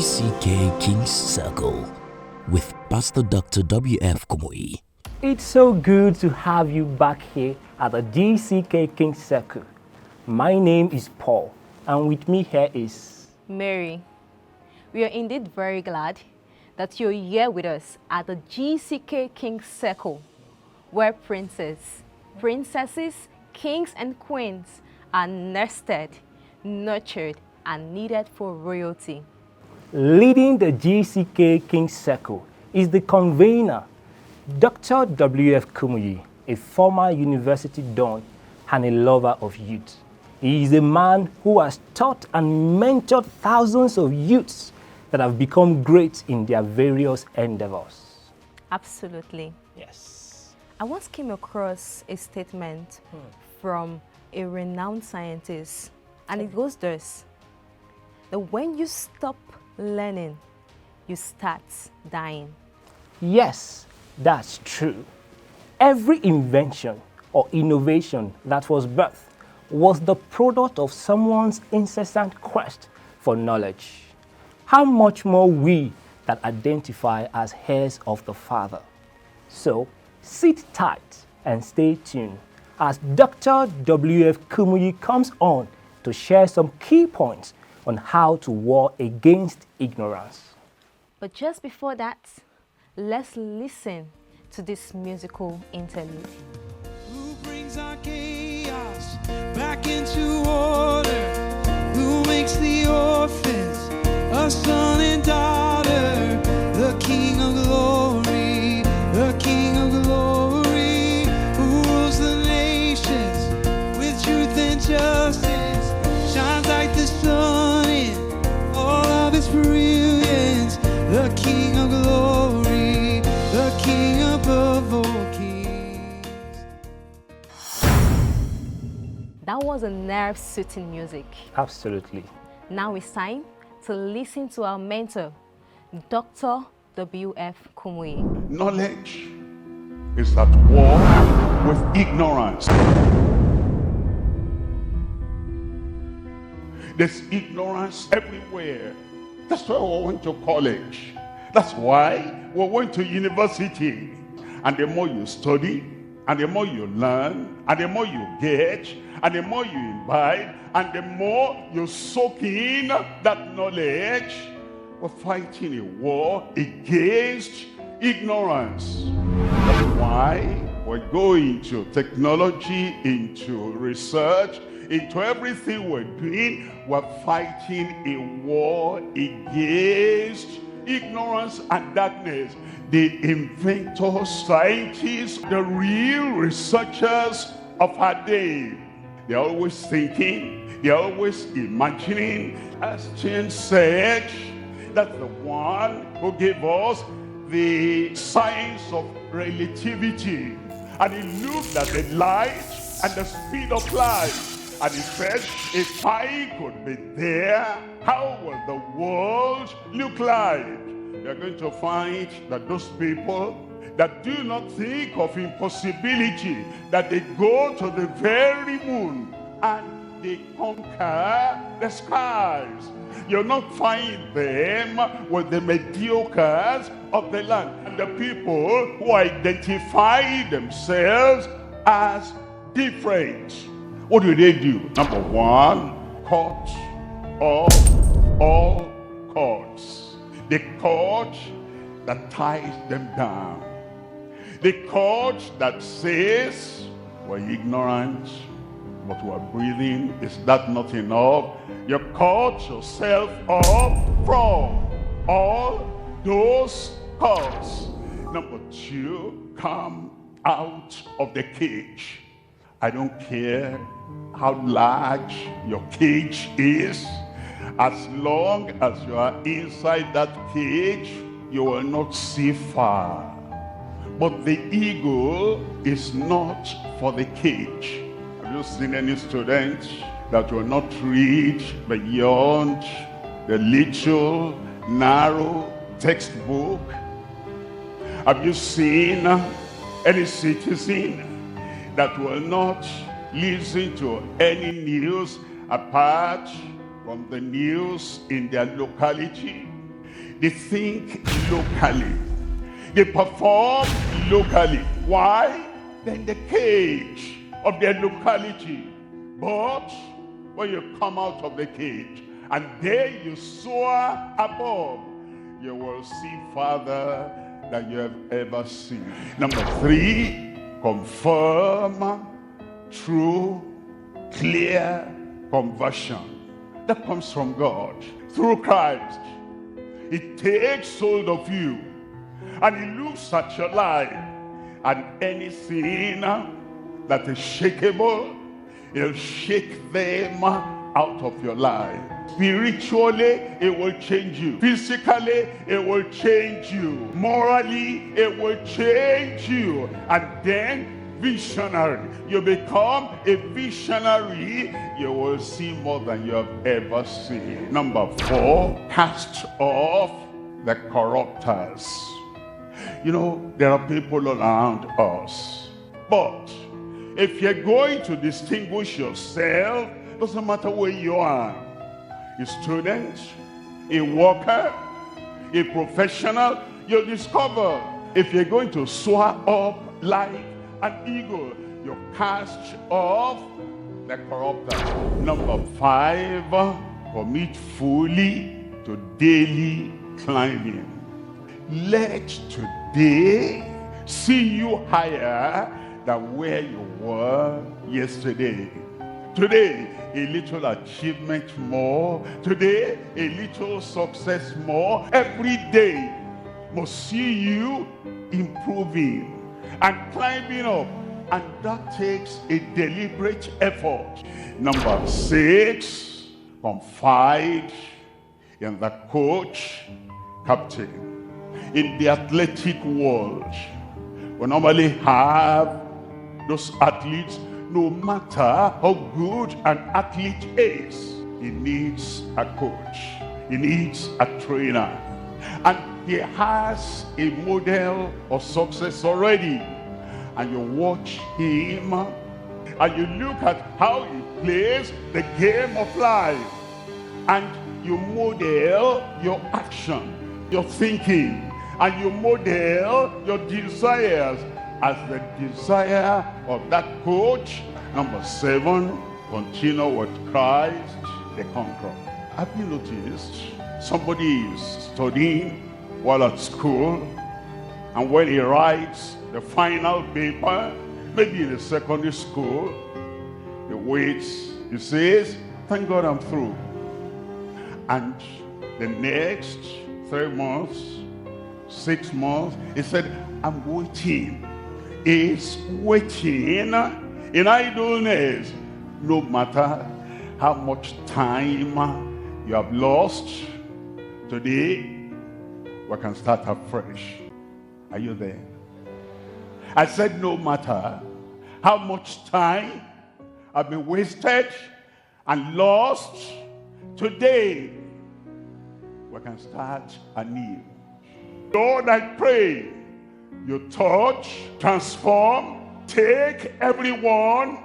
GCK-KC Circle with Pastor Dr. W.F Kumuyi. It's so good to have you back here at the GCK-KC Circle. My name is Paul, and with me here is Mary. We are indeed very glad that you're here with us at the GCK-KC Circle, where princesses, kings, and queens are nested, nurtured, and needed for royalty. leading the GCK-KC Circle is the convener, Dr. W.F Kumuyi, a former university don and a lover of youth. He is a man who has taught and mentored thousands of youths that have become great in their various endeavors. Absolutely. Yes. I once came across a statement from a renowned scientist, and it goes thus: that when you stop learning, you start dying. Yes, that's true. Every invention or innovation that was birthed was the product of someone's incessant quest for knowledge. How much more we that identify as heirs of the Father. So, sit tight and stay tuned as Dr. W.F Kumuyi comes on to share some key points on how to war against ignorance. But just before that, let's listen to this musical interlude. Who brings our chaos back into order? Who makes the orphans a son and daughter? The King of glory, the King of glory, who rules the nations with truth and justice, shines like the sun in all of its brilliance. The King of glory, the King above all kings. That was a nerve-soothing music. Absolutely. Now it's time to listen to our mentor, Dr. W.F Kumuyi. Knowledge is at war with ignorance. There's ignorance everywhere. That's why we went to college. That's why we went to university. And the more you study, and the more you learn, and the more you get, and the more you imbibe, and the more you soak in that knowledge, we're fighting a war against ignorance. That's why we're going into technology, into research, into everything we're doing. We're fighting a war against ignorance and darkness. The inventors, scientists, the real researchers of our day, they're always thinking, they're always imagining. Einstein said that's the one who gave us the science of relativity. And he looked at the light and the speed of light. And he said, if I could be there, how will the world look like? You're going to find that those people that do not think of impossibility, that they go to the very moon and they conquer the skies. You'll not find them with the mediocres of the land and the people who identify themselves as different. What do they do? Number one, cut off all cords. The cord that ties them down. The cord that says, we're ignorant, but we're breathing. Is that not enough? You cut yourself off from all those cords. Number two, come out of the cage. I don't care how large your cage is. As long as you are inside that cage, you will not see far. But the eagle is not for the cage. Have you seen any student that will not read beyond the little, narrow textbook? Have you seen any citizen that will not listen to any news apart from the news in their locality? They think locally. They perform locally. Why? They're in the cage of their locality. But when you come out of the cage and there you soar above, you will see farther than you have ever seen. Number 3, confirm true, clear conversion. That comes from God through Christ. It takes hold of you and He looks at your life, and anything that is shakeable, He'll shake them out of your life. Spiritually, it will change you. Physically, it will change you. Morally, it will change you. And then, visionary. You become a visionary. You will see more than you have ever seen. Number 4, cast off the corrupters. You know, there are people around us. But if you're going to distinguish yourself, doesn't matter where you are, a student, a worker, a professional, you'll discover if you're going to soar up like an eagle, you cast off the corrupter. Number 5, commit fully to daily climbing. Let today see you higher than where you were yesterday. Today, a little achievement more. Today, a little success more. Every day must see you improving and climbing up. And that takes a deliberate effort. Number 6, confide in the coach, captain. In the athletic world, we normally have those athletes. No matter how good an athlete is, he needs a coach. He needs a trainer. And he has a model of success already. And you watch him, and you look at how he plays the game of life. And you model your action, your thinking, and you model your desires as the desire of that coach. Number 7, continue with Christ the conqueror. Have you noticed somebody is studying while at school, and when he writes the final paper, maybe in a secondary school, he waits, he says, thank God I'm through. And the next 3 months, 6 months, he said, I'm waiting. Is waiting in idleness. No matter how much time you have lost, today we can start afresh. Are you there? I said no matter how much time I've been wasted and lost, today we can start anew. Lord, I pray you touch, transform, take everyone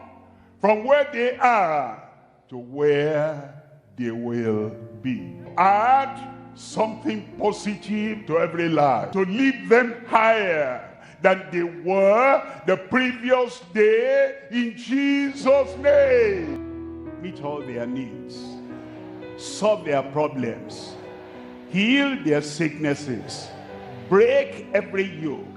from where they are to where they will be. Add something positive to every life, to lift them higher than they were the previous day, in Jesus' name. Meet all their needs, solve their problems, heal their sicknesses, break every yoke,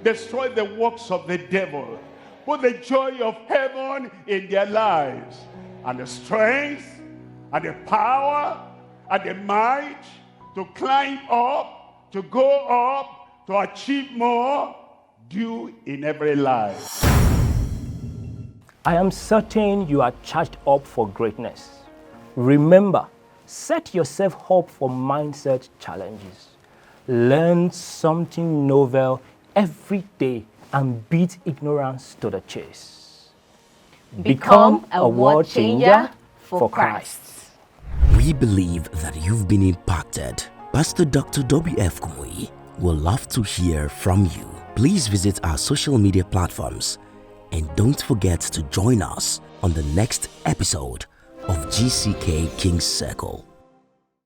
destroy the works of the devil, put the joy of heaven in their lives, and the strength and the power and the might to climb up, to go up, to achieve more, do in every life. I am certain you are charged up for greatness. Remember, set yourself up for mindset challenges. Learn something novel every day and beat ignorance to the chase. Become a world changer for Christ. We believe that you've been impacted. Pastor Dr. W.F Kumuyi will love to hear from you. Please visit our social media platforms and don't forget to join us on the next episode of GCK King's Circle.